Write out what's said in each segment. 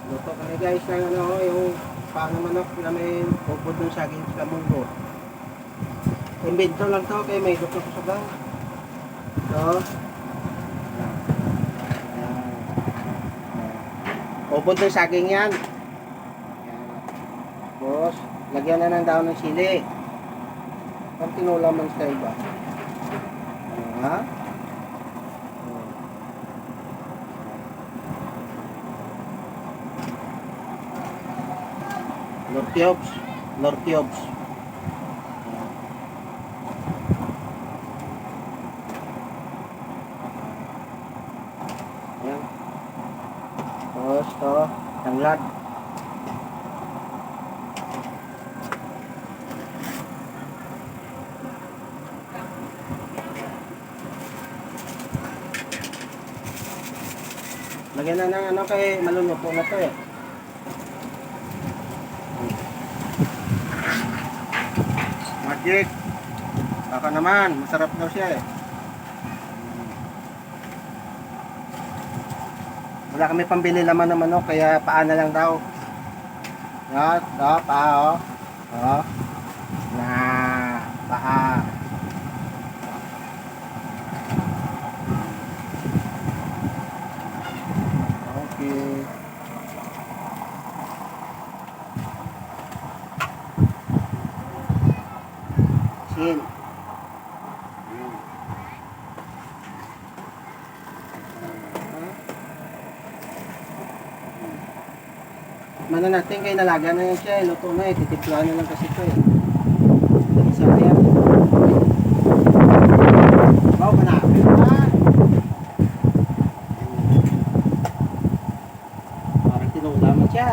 Luto kami guys ng ano, yung pang manok namin upod ng saging sa munggo. Imbento lang to kaya may luto ko sa bang. So, upod ng saging yan. Yan. Tapos, lagyan na ng daon ng sili. Pang tinulaman style ba? Ha? Lord cubes. Lord cubes. Ayan. Tapos to, tanglad. Lagyan na ng ano kay maluluto na to eh. Magic. Baka naman, masarap daw siya eh. Wala kami pambili laman ng manok kaya paa na lang daw. Yan, paa oh. Oh. Na, paa. Okay. Sin. Mana natin kay nalaga na yan siya, luto na eh, titiplahan na lang kasi ito eh. Isa na yan. Wow, manapit na. Parang tinulaman siya.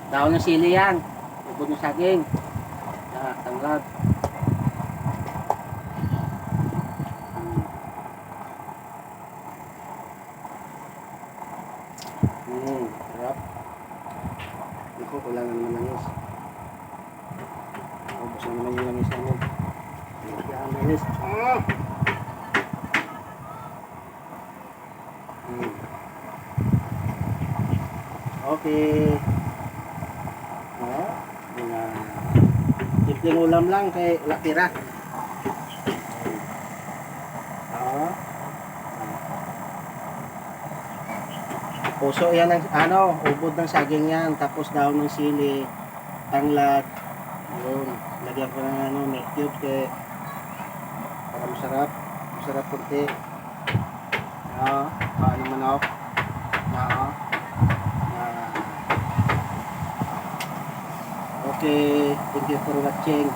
Daon ng sili yan. Ubod ng saging. Tanglad. Sarap. Iko, kulang na naman langis. Ubos na naman yung langis namin. Yan, langis. Okay. Simpleng ulam lang kay lakira. Puso yan ang ano, ubod ng saging yan, tapos daon ng sili, tanglad. Yun, lagyan ko ng ano, milk cubes kay para masarap, masarap kunti. Paano manok. Okay, thank you for watching.